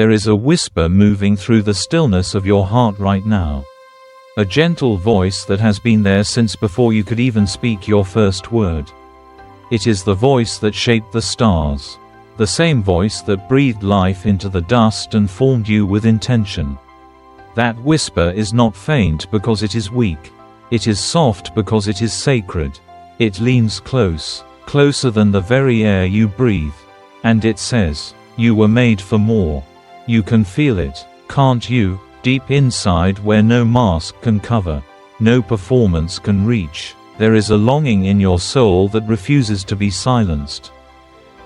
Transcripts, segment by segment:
There is a whisper moving through the stillness of your heart right now. A gentle voice that has been there since before you could even speak your first word. It is the voice that shaped the stars. The same voice that breathed life into the dust and formed you with intention. That whisper is not faint because it is weak. It is soft because it is sacred. It leans close, closer than the very air you breathe. And it says, you were made for more. You can feel it, can't you, deep inside where no mask can cover, no performance can reach. There is a longing in your soul that refuses to be silenced.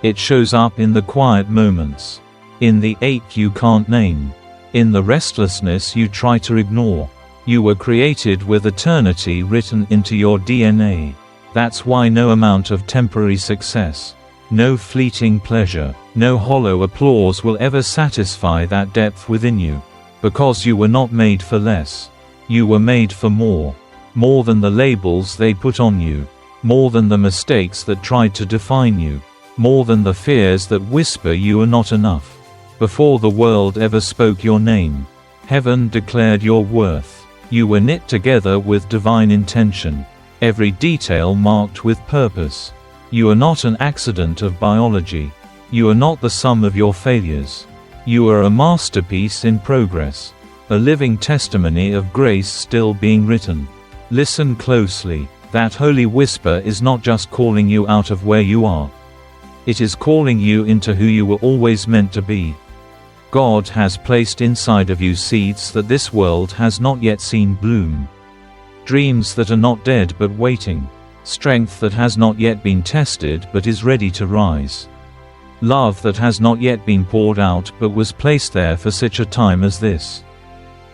It shows up in the quiet moments, in the ache you can't name, in the restlessness you try to ignore. You were created with eternity written into your DNA. That's why no amount of temporary success, no fleeting pleasure, no hollow applause will ever satisfy that depth within you. Because you were not made for less. You were made for more. More than the labels they put on you. More than the mistakes that tried to define you. More than the fears that whisper you are not enough. Before the world ever spoke your name, heaven declared your worth. You were knit together with divine intention. Every detail marked with purpose. You are not an accident of biology. You are not the sum of your failures. You are a masterpiece in progress. A living testimony of grace still being written. Listen closely. That holy whisper is not just calling you out of where you are. It is calling you into who you were always meant to be. God has placed inside of you seeds that this world has not yet seen bloom. Dreams that are not dead but waiting. Strength that has not yet been tested but is ready to rise. Love that has not yet been poured out but was placed there for such a time as this.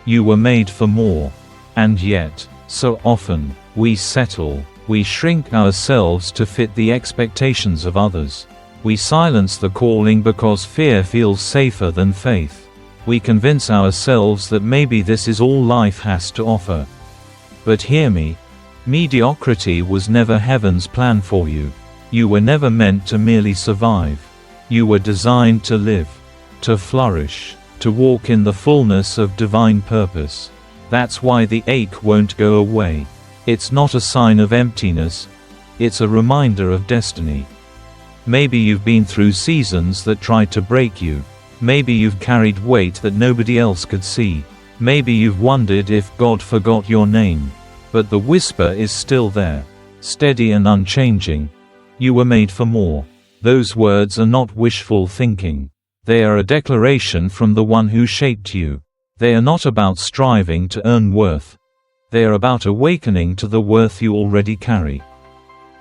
You were made for more. And yet, so often, we settle, we shrink ourselves to fit the expectations of others. We silence the calling because fear feels safer than faith. We convince ourselves that maybe this is all life has to offer. But hear me. Mediocrity was never heaven's plan for you. You were never meant to merely survive. You were designed to live, to flourish, to walk in the fullness of divine purpose. That's why the ache won't go away. It's not a sign of emptiness. It's a reminder of destiny. Maybe you've been through seasons that tried to break you. Maybe you've carried weight that nobody else could see. Maybe you've wondered if God forgot your name. But the whisper is still there, steady and unchanging. You were made for more. Those words are not wishful thinking. They are a declaration from the one who shaped you. They are not about striving to earn worth. They are about awakening to the worth you already carry.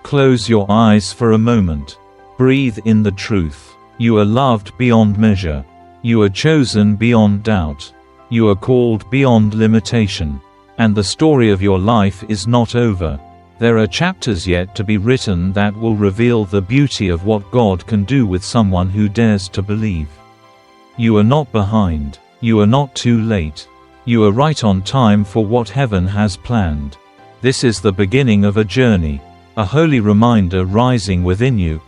Close your eyes for a moment. Breathe in the truth. You are loved beyond measure. You are chosen beyond doubt. You are called beyond limitation. And the story of your life is not over. There are chapters yet to be written that will reveal the beauty of what God can do with someone who dares to believe. You are not behind. You are not too late. You are right on time for what heaven has planned. This is the beginning of a journey, a holy reminder rising within you.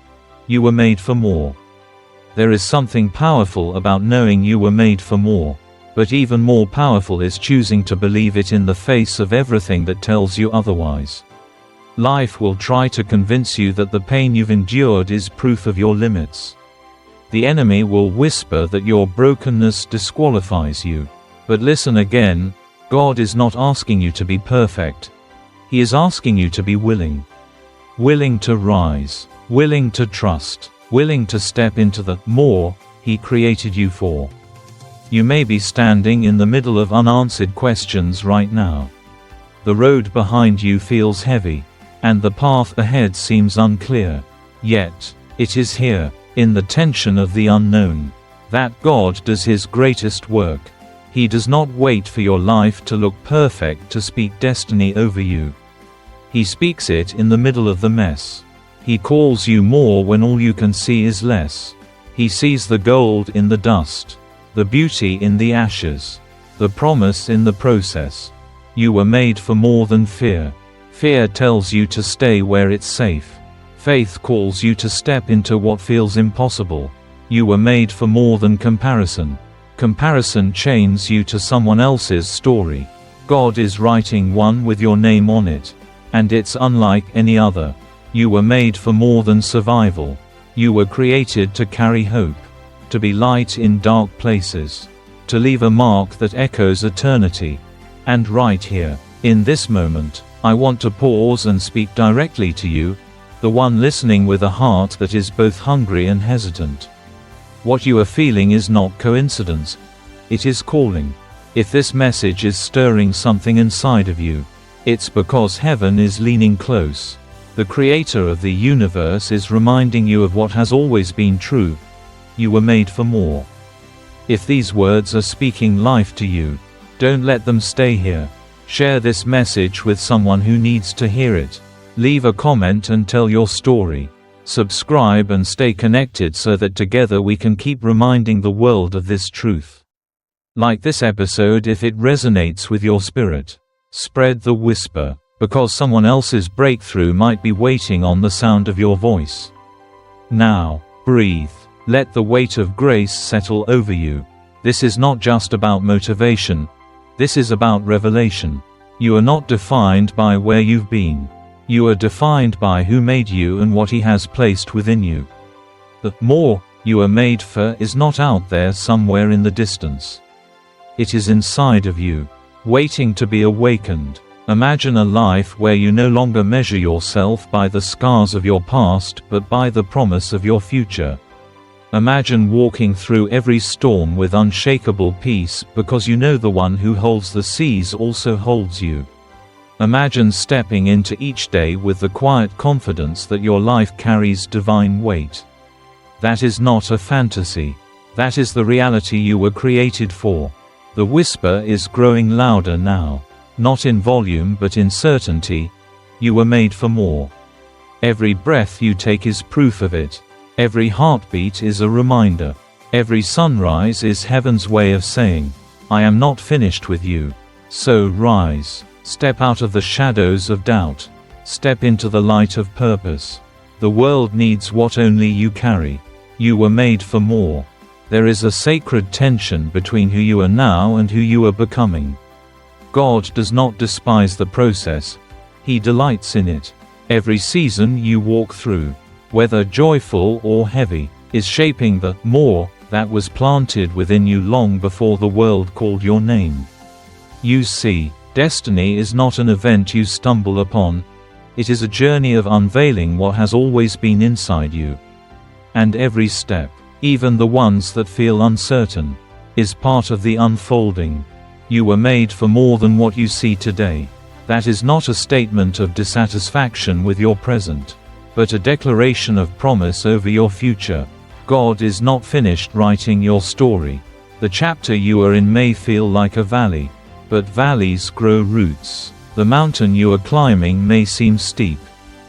You were made for more. There is something powerful about knowing you were made for more. But even more powerful is choosing to believe it in the face of everything that tells you otherwise. Life will try to convince you that the pain you've endured is proof of your limits. The enemy will whisper that your brokenness disqualifies you. But listen again, God is not asking you to be perfect. He is asking you to be willing. Willing to rise. Willing to trust. Willing to step into the more He created you for. You may be standing in the middle of unanswered questions right now. The road behind you feels heavy, and the path ahead seems unclear. Yet, it is here, in the tension of the unknown, that God does His greatest work. He does not wait for your life to look perfect to speak destiny over you. He speaks it in the middle of the mess. He calls you more when all you can see is less. He sees the gold in the dust. The beauty in the ashes. The promise in the process. You were made for more than fear. Fear tells you to stay where it's safe. Faith calls you to step into what feels impossible. You were made for more than comparison. Comparison chains you to someone else's story. God is writing one with your name on it. And it's unlike any other. You were made for more than survival. You were created to carry hope. To be light in dark places. To leave a mark that echoes eternity. And right here, in this moment, I want to pause and speak directly to you, the one listening with a heart that is both hungry and hesitant. What you are feeling is not coincidence. It is calling. If this message is stirring something inside of you, it's because heaven is leaning close. The creator of the universe is reminding you of what has always been true. You were made for more. If these words are speaking life to you, don't let them stay here. Share this message with someone who needs to hear it. Leave a comment and tell your story. Subscribe and stay connected so that together we can keep reminding the world of this truth. Like this episode if it resonates with your spirit. Spread the whisper, because someone else's breakthrough might be waiting on the sound of your voice. Now, breathe. Let the weight of grace settle over you. This is not just about motivation. This is about revelation. You are not defined by where you've been. You are defined by who made you and what He has placed within you. The more you are made for is not out there somewhere in the distance. It is inside of you, waiting to be awakened. Imagine a life where you no longer measure yourself by the scars of your past but by the promise of your future. Imagine walking through every storm with unshakable peace because you know the one who holds the seas also holds you. Imagine stepping into each day with the quiet confidence that your life carries divine weight. That is not a fantasy. That is the reality you were created for. The whisper is growing louder now. Not in volume but in certainty. You were made for more. Every breath you take is proof of it. Every heartbeat is a reminder. Every sunrise is heaven's way of saying, I am not finished with you. So rise. Step out of the shadows of doubt. Step into the light of purpose. The world needs what only you carry. You were made for more. There is a sacred tension between who you are now and who you are becoming. God does not despise the process. He delights in it. Every season you walk through, whether joyful or heavy, is shaping the more that was planted within you long before the world called your name. You see, destiny is not an event you stumble upon. It is a journey of unveiling what has always been inside you. And every step, even the ones that feel uncertain, is part of the unfolding. You were made for more than what you see today. That is not a statement of dissatisfaction with your present, but a declaration of promise over your future. God is not finished writing your story. The chapter you are in may feel like a valley, but valleys grow roots. The mountain you are climbing may seem steep,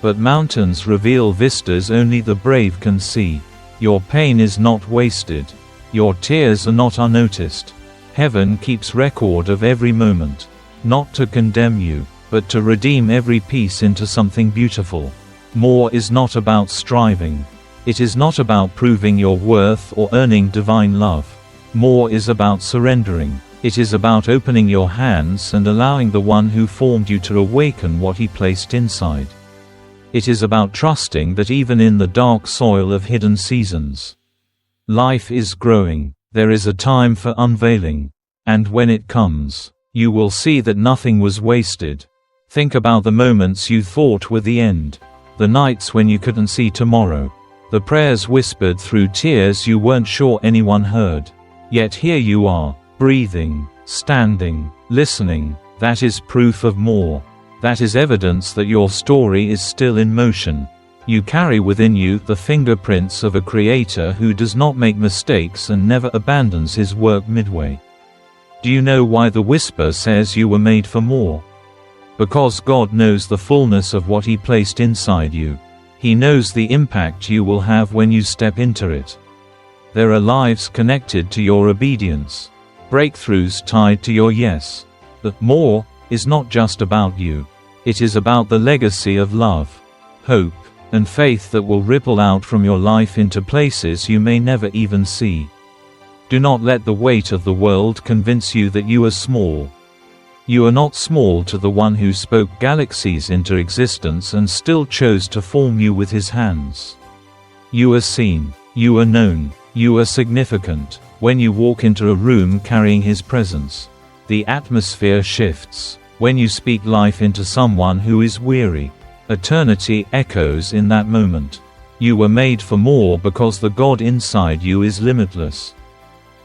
but mountains reveal vistas only the brave can see. Your pain is not wasted. Your tears are not unnoticed. Heaven keeps record of every moment, not to condemn you, but to redeem every piece into something beautiful. More is not about striving. It is not about proving your worth or earning divine love. More is about surrendering. It is about opening your hands and allowing the one who formed you to awaken what he placed inside. It is about trusting that even in the dark soil of hidden seasons, life is growing. There is a time for unveiling. And when it comes, you will see that nothing was wasted. Think about the moments you thought were the end. The nights when you couldn't see tomorrow. The prayers whispered through tears you weren't sure anyone heard. Yet here you are, breathing, standing, listening. That is proof of more. That is evidence that your story is still in motion. You carry within you the fingerprints of a creator who does not make mistakes and never abandons his work midway. Do you know why the whisper says you were made for more? Because God knows the fullness of what He placed inside you. He knows the impact you will have when you step into it. There are lives connected to your obedience. Breakthroughs tied to your yes. But more is not just about you. It is about the legacy of love, hope, and faith that will ripple out from your life into places you may never even see. Do not let the weight of the world convince you that you are small. You are not small to the one who spoke galaxies into existence and still chose to form you with his hands. You are seen. You are known. You are significant. When you walk into a room carrying his presence, the atmosphere shifts. When you speak life into someone who is weary, eternity echoes in that moment. You were made for more because the God inside you is limitless.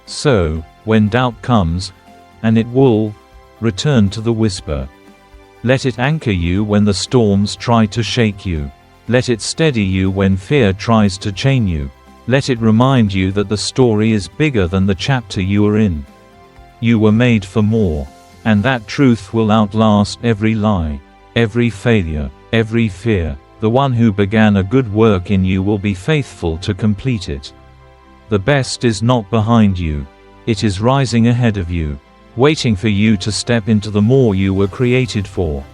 So, when doubt comes, and it will, return to the whisper. Let it anchor you when the storms try to shake you. Let it steady you when fear tries to chain you. Let it remind you that the story is bigger than the chapter you are in. You were made for more. And that truth will outlast every lie, every failure, every fear. The one who began a good work in you will be faithful to complete it. The best is not behind you. It is rising ahead of you, waiting for you to step into the more you were created for.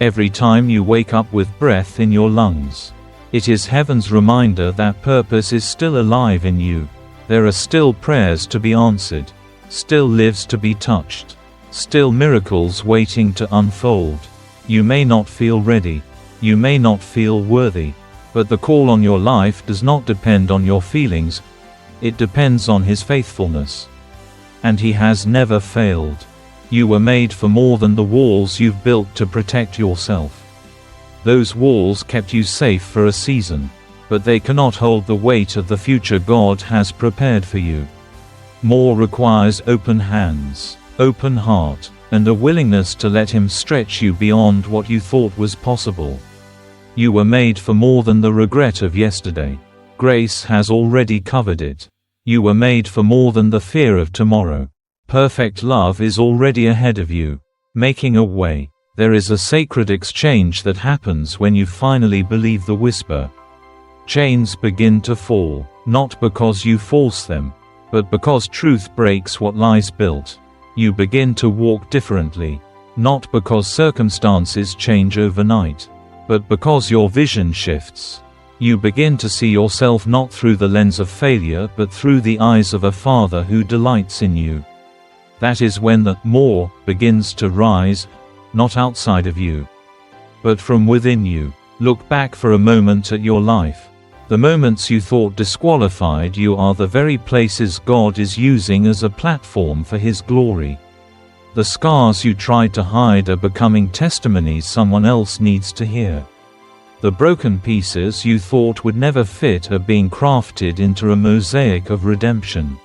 Every time you wake up with breath in your lungs, it is heaven's reminder that purpose is still alive in you. There are still prayers to be answered, still lives to be touched, still miracles waiting to unfold. You may not feel ready, you may not feel worthy, but the call on your life does not depend on your feelings, it depends on his faithfulness. And he has never failed. You were made for more than the walls you've built to protect yourself. Those walls kept you safe for a season, but they cannot hold the weight of the future God has prepared for you. More requires open hands, open heart, and a willingness to let him stretch you beyond what you thought was possible. You were made for more than the regret of yesterday. Grace has already covered it. You were made for more than the fear of tomorrow. Perfect love is already ahead of you, making a way. There is a sacred exchange that happens when you finally believe the whisper. Chains begin to fall, not because you force them, but because truth breaks what lies built. You begin to walk differently, not because circumstances change overnight, but because your vision shifts. You begin to see yourself not through the lens of failure but through the eyes of a Father who delights in you. That is when the more begins to rise, not outside of you, but from within you. Look back for a moment at your life. The moments you thought disqualified you are the very places God is using as a platform for His glory. The scars you tried to hide are becoming testimonies someone else needs to hear. The broken pieces you thought would never fit are being crafted into a mosaic of redemption.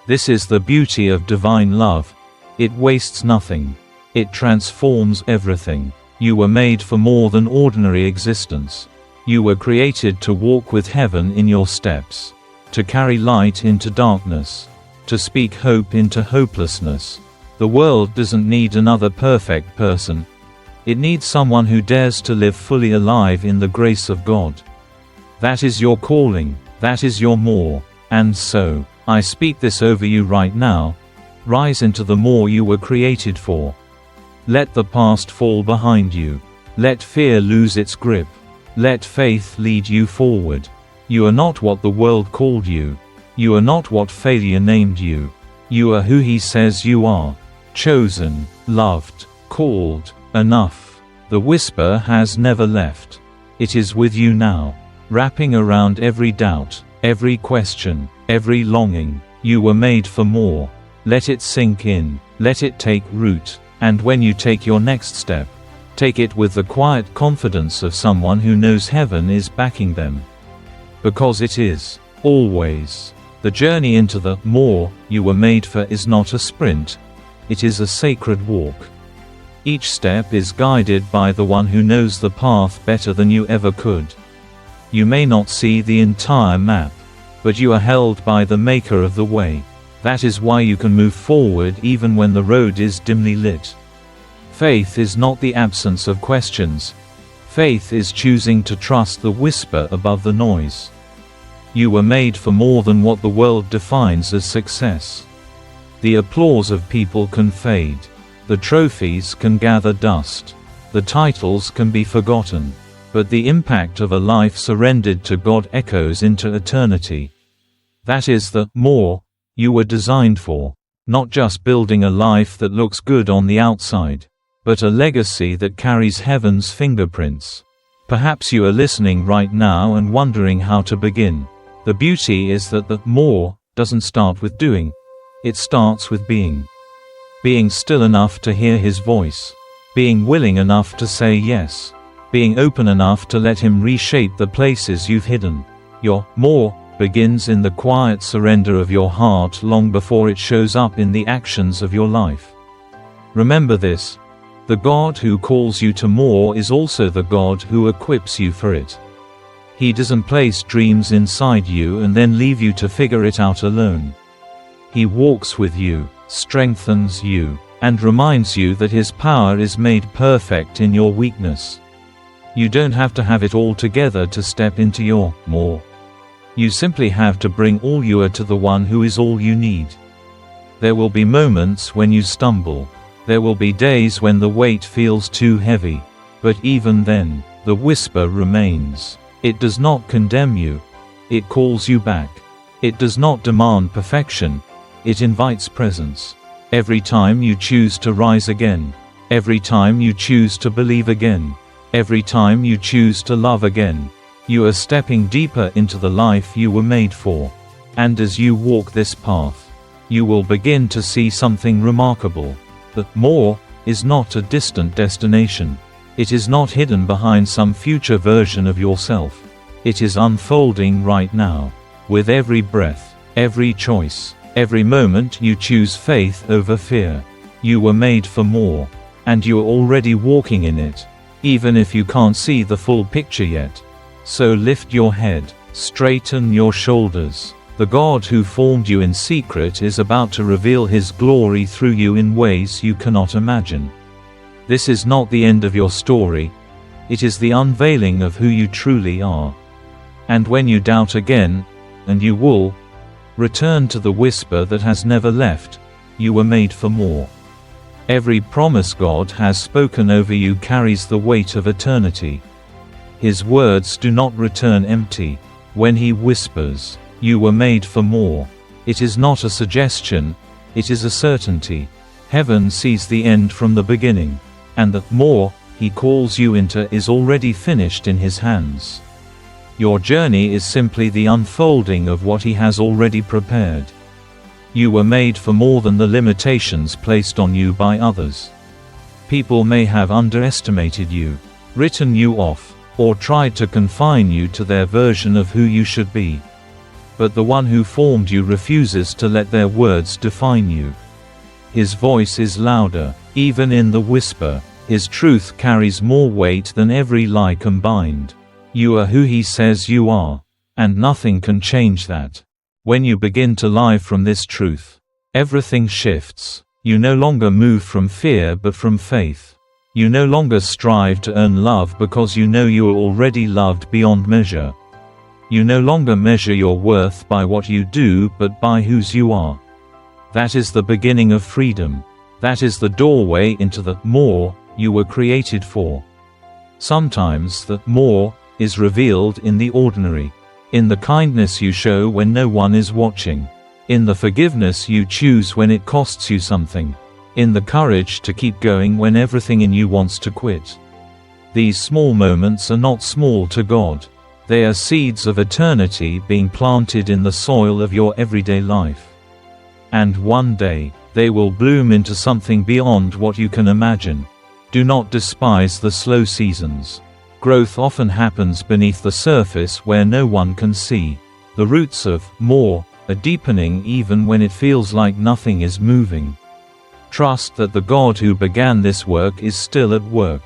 This is the beauty of divine love. It wastes nothing. It transforms everything. You were made for more than ordinary existence. You were created to walk with heaven in your steps, to carry light into darkness, to speak hope into hopelessness. The world doesn't need another perfect person. It needs someone who dares to live fully alive in the grace of God. That is your calling. That is your more. And so, I speak this over you right now. Rise into the more you were created for. Let the past fall behind you. Let fear lose its grip. Let faith lead you forward. You are not what the world called you. You are not what failure named you. You are who He says you are. Chosen, loved, called, enough. The whisper has never left. It is with you now, wrapping around every doubt, every question, every longing. You were made for more. Let it sink in. Let it take root. And when you take your next step, take it with the quiet confidence of someone who knows heaven is backing them. Because it is, always. The journey into the more you were made for is not a sprint. It is a sacred walk. Each step is guided by the one who knows the path better than you ever could. You may not see the entire map, but you are held by the maker of the way. That is why you can move forward even when the road is dimly lit. Faith is not the absence of questions. Faith is choosing to trust the whisper above the noise. You were made for more than what the world defines as success. The applause of people can fade. The trophies can gather dust. The titles can be forgotten. But the impact of a life surrendered to God echoes into eternity. That is the more you were designed for. Not just building a life that looks good on the outside, but a legacy that carries heaven's fingerprints. Perhaps you are listening right now and wondering how to begin. The beauty is that the more doesn't start with doing. It starts with being. Being still enough to hear His voice. Being willing enough to say yes. Being open enough to let Him reshape the places you've hidden. Your more begins in the quiet surrender of your heart long before it shows up in the actions of your life. Remember this: the God who calls you to more is also the God who equips you for it. He doesn't place dreams inside you and then leave you to figure it out alone. He walks with you, strengthens you, and reminds you that His power is made perfect in your weakness. You don't have to have it all together to step into your more. You simply have to bring all you are to the one who is all you need. There will be moments when you stumble. There will be days when the weight feels too heavy. But even then, the whisper remains. It does not condemn you. It calls you back. It does not demand perfection. It invites presence. Every time you choose to rise again. Every time you choose to believe again. Every time you choose to love again. You are stepping deeper into the life you were made for. And as you walk this path, you will begin to see something remarkable. That more is not a distant destination. It is not hidden behind some future version of yourself. It is unfolding right now. With every breath, every choice, every moment you choose faith over fear. You were made for more. And you are already walking in it. Even if you can't see the full picture yet. So lift your head, straighten your shoulders. The God who formed you in secret is about to reveal His glory through you in ways you cannot imagine. This is not the end of your story. It is the unveiling of who you truly are. And when you doubt again, and you will, return to the whisper that has never left, you were made for more. Every promise God has spoken over you carries the weight of eternity. His words do not return empty. When He whispers, "You were made for more," it is not a suggestion, it is a certainty. Heaven sees the end from the beginning, and the more He calls you into is already finished in His hands. Your journey is simply the unfolding of what He has already prepared. You were made for more than the limitations placed on you by others. People may have underestimated you, written you off, or tried to confine you to their version of who you should be. But the one who formed you refuses to let their words define you. His voice is louder, even in the whisper. His truth carries more weight than every lie combined. You are who He says you are, and nothing can change that. When you begin to live from this truth, everything shifts. You no longer move from fear but from faith. You no longer strive to earn love because you know you are already loved beyond measure. You no longer measure your worth by what you do but by whose you are. That is the beginning of freedom. That is the doorway into the more you were created for. Sometimes the more is revealed in the ordinary. In the kindness you show when no one is watching. In the forgiveness you choose when it costs you something. In the courage to keep going when everything in you wants to quit. These small moments are not small to God. They are seeds of eternity being planted in the soil of your everyday life. And one day, they will bloom into something beyond what you can imagine. Do not despise the slow seasons. Growth often happens beneath the surface where no one can see. The roots of more are deepening even when it feels like nothing is moving. Trust that the God who began this work is still at work.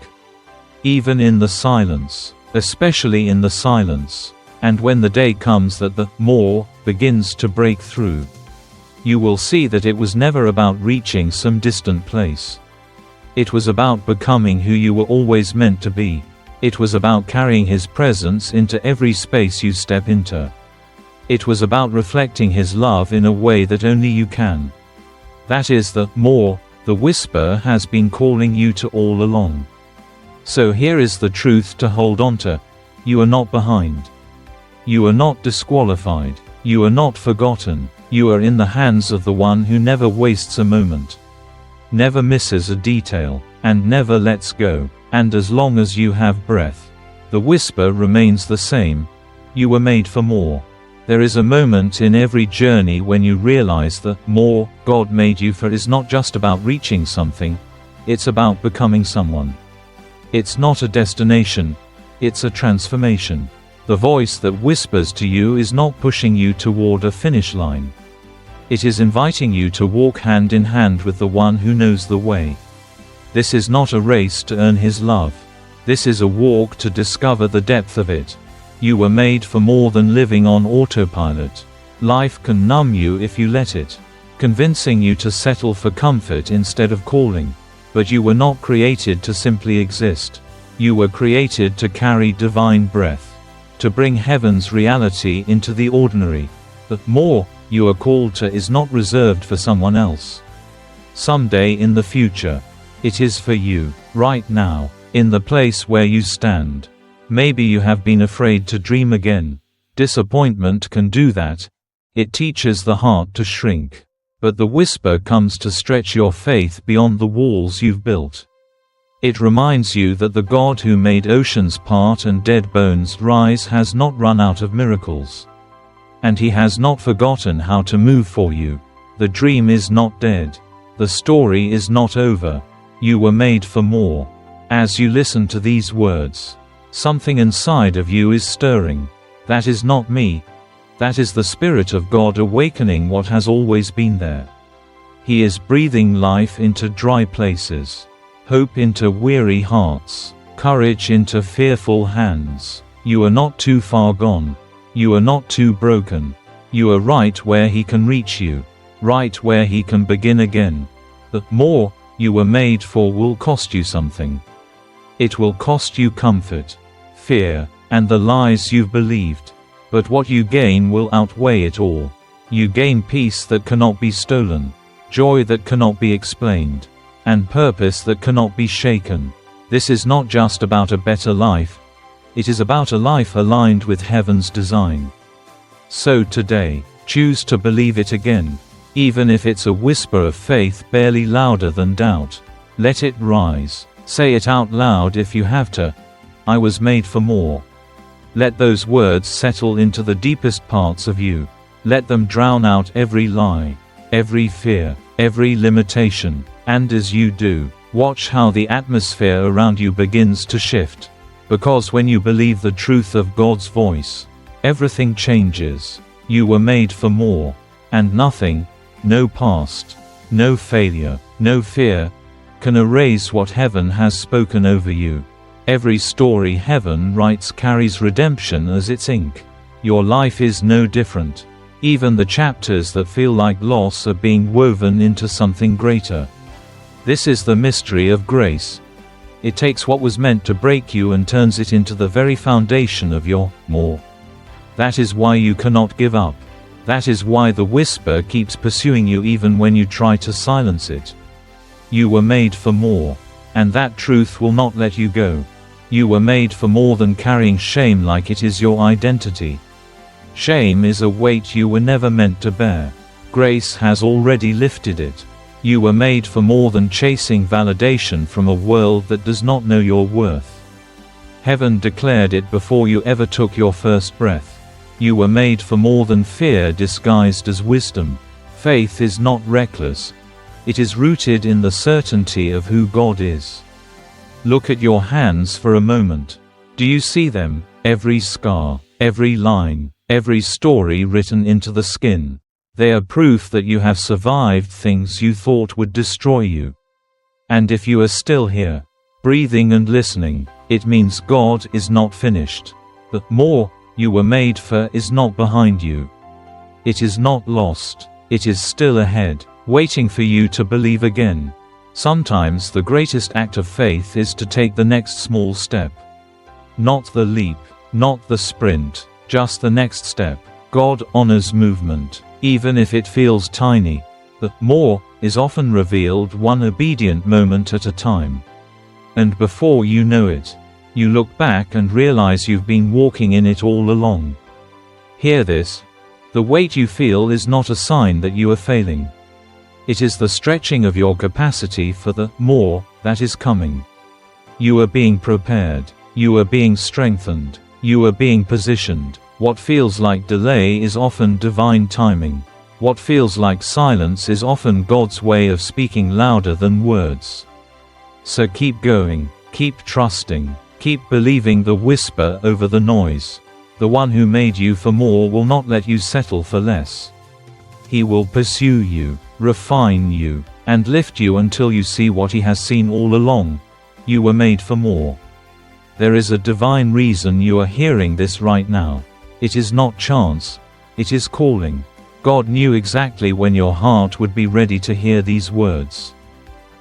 Even in the silence, especially in the silence, and when the day comes that the more begins to break through, you will see that it was never about reaching some distant place. It was about becoming who you were always meant to be. It was about carrying His presence into every space you step into. It was about reflecting His love in a way that only you can. That is the more the whisper has been calling you to all along. So here is the truth to hold on to. You are not behind. You are not disqualified. You are not forgotten. You are in the hands of the one who never wastes a moment, never misses a detail, and never lets go. And as long as you have breath, the whisper remains the same. You were made for more. There is a moment in every journey when you realize that more God made you for is not just about reaching something, it's about becoming someone. It's not a destination, it's a transformation. The voice that whispers to you is not pushing you toward a finish line. It is inviting you to walk hand in hand with the one who knows the way. This is not a race to earn his love. This is a walk to discover the depth of it. You were made for more than living on autopilot. Life can numb you if you let it, convincing you to settle for comfort instead of calling. But you were not created to simply exist. You were created to carry divine breath, to bring heaven's reality into the ordinary. But more you are called to is not reserved for someone else someday in the future. It is for you, right now, in the place where you stand. Maybe you have been afraid to dream again. Disappointment can do that. It teaches the heart to shrink. But the whisper comes to stretch your faith beyond the walls you've built. It reminds you that the God who made oceans part and dead bones rise has not run out of miracles. And he has not forgotten how to move for you. The dream is not dead. The story is not over. You were made for more. As you listen to these words, something inside of you is stirring. That is not me. That is the Spirit of God awakening what has always been there. He is breathing life into dry places, hope into weary hearts, courage into fearful hands. You are not too far gone. You are not too broken. You are right where he can reach you, right where he can begin again. The more you were made for will cost you something. It will cost you comfort, fear, and the lies you've believed. But what you gain will outweigh it all. You gain peace that cannot be stolen, joy that cannot be explained, and purpose that cannot be shaken. This is not just about a better life. It is about a life aligned with heaven's design. So today, choose to believe it again. Even if it's a whisper of faith barely louder than doubt. Let it rise. Say it out loud if you have to. I was made for more. Let those words settle into the deepest parts of you. Let them drown out every lie, every fear, every limitation. And as you do, watch how the atmosphere around you begins to shift. Because when you believe the truth of God's voice, everything changes. You were made for more. And nothing, no past, no failure, no fear, can erase what heaven has spoken over you. Every story heaven writes carries redemption as its ink. Your life is no different. Even the chapters that feel like loss are being woven into something greater. This is the mystery of grace. It takes what was meant to break you and turns it into the very foundation of your more. That is why you cannot give up. That is why the whisper keeps pursuing you even when you try to silence it. You were made for more. And that truth will not let you go. You were made for more than carrying shame like it is your identity. Shame is a weight you were never meant to bear. Grace has already lifted it. You were made for more than chasing validation from a world that does not know your worth. Heaven declared it before you ever took your first breath. You were made for more than fear disguised as wisdom. Faith is not reckless. It is rooted in the certainty of who God is. Look at your hands for a moment. Do you see them? Every scar, every line, every story written into the skin. They are proof that you have survived things you thought would destroy you. And if you are still here, breathing and listening, it means God is not finished. The more you were made for is not behind you. It is not lost. It is still ahead, waiting for you to believe again. Sometimes the greatest act of faith is to take the next small step. Not the leap, not the sprint, just the next step. God honors movement, even if it feels tiny. The more is often revealed one obedient moment at a time. And before you know it, you look back and realize you've been walking in it all along. Hear this. The weight you feel is not a sign that you are failing. It is the stretching of your capacity for the more that is coming. You are being prepared. You are being strengthened. You are being positioned. What feels like delay is often divine timing. What feels like silence is often God's way of speaking louder than words. So keep going, keep trusting, keep believing the whisper over the noise. The one who made you for more will not let you settle for less. He will pursue you, refine you, and lift you until you see what He has seen all along. You were made for more. There is a divine reason you are hearing this right now. It is not chance. It is calling. God knew exactly when your heart would be ready to hear these words.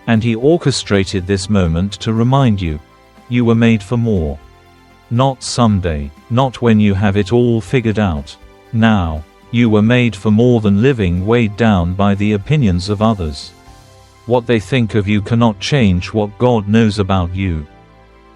And He orchestrated this moment to remind you, you were made for more. Not someday, not when you have it all figured out. Now, you were made for more than living weighed down by the opinions of others. What they think of you cannot change what God knows about you.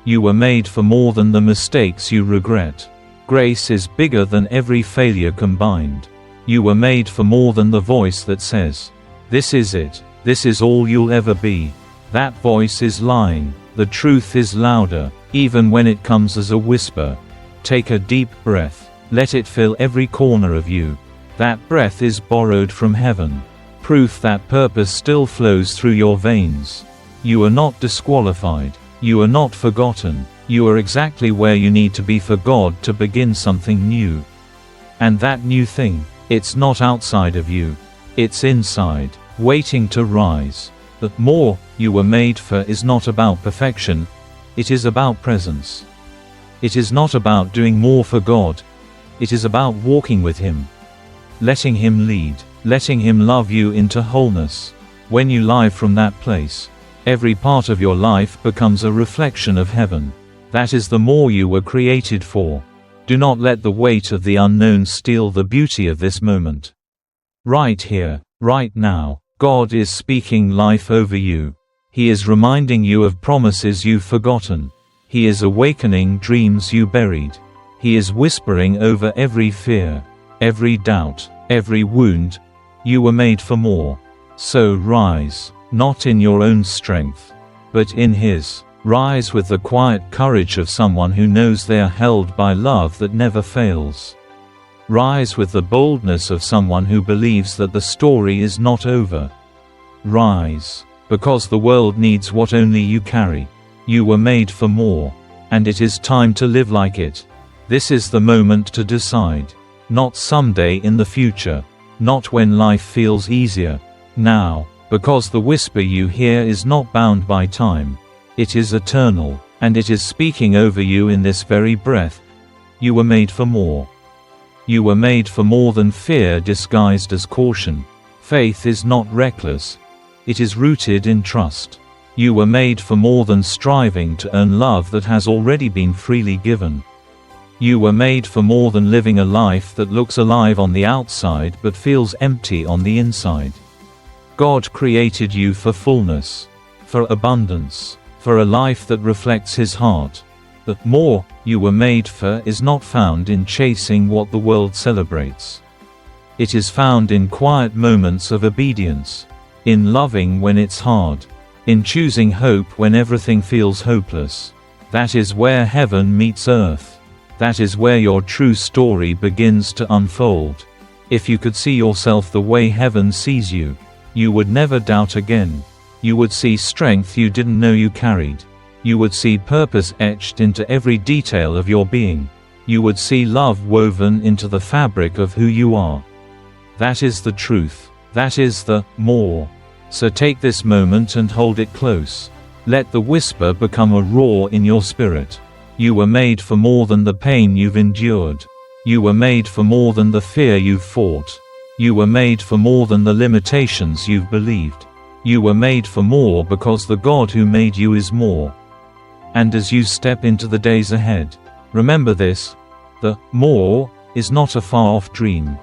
You were made for more than the mistakes you regret. Grace is bigger than every failure combined. You were made for more than the voice that says, "This is it, this is all you'll ever be." That voice is lying. The truth is louder, even when it comes as a whisper. Take a deep breath. Let it fill every corner of you. That breath is borrowed from heaven. Proof that purpose still flows through your veins. You are not disqualified. You are not forgotten. You are exactly where you need to be for God to begin something new. And that new thing, it's not outside of you. It's inside, waiting to rise. The more you were made for is not about perfection. It is about presence. It is not about doing more for God. It is about walking with Him. Letting Him lead. Letting Him love you into wholeness. When you live from that place, every part of your life becomes a reflection of heaven. That is the more you were created for. Do not let the weight of the unknown steal the beauty of this moment. Right here, right now, God is speaking life over you. He is reminding you of promises you've forgotten. He is awakening dreams you buried. He is whispering over every fear, every doubt, every wound. You were made for more. So rise, not in your own strength, but in His. Rise with the quiet courage of someone who knows they are held by love that never fails. Rise with the boldness of someone who believes that the story is not over. Rise, because the world needs what only you carry. You were made for more, and it is time to live like it. This is the moment to decide. Not someday in the future. Not when life feels easier. Now, because the whisper you hear is not bound by time. It is eternal, and it is speaking over you in this very breath. You were made for more. You were made for more than fear disguised as caution. Faith is not reckless. It is rooted in trust. You were made for more than striving to earn love that has already been freely given. You were made for more than living a life that looks alive on the outside but feels empty on the inside. God created you for fullness, for abundance, for a life that reflects His heart. The more you were made for is not found in chasing what the world celebrates. It is found in quiet moments of obedience, in loving when it's hard, in choosing hope when everything feels hopeless. That is where heaven meets earth. That is where your true story begins to unfold. If you could see yourself the way heaven sees you, you would never doubt again. You would see strength you didn't know you carried. You would see purpose etched into every detail of your being. You would see love woven into the fabric of who you are. That is the truth. That is the more. So take this moment and hold it close. Let the whisper become a roar in your spirit. You were made for more than the pain you've endured. You were made for more than the fear you've fought. You were made for more than the limitations you've believed. You were made for more because the God who made you is more. And as you step into the days ahead, remember this: the more is not a far-off dream.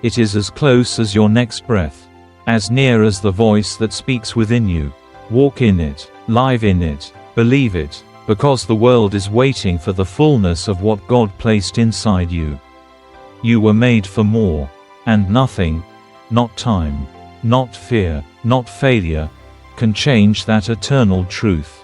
It is as close as your next breath, as near as the voice that speaks within you. Walk in it, live in it, believe it, because the world is waiting for the fullness of what God placed inside you. You were made for more. And nothing, not time, not fear, not failure, can change that eternal truth.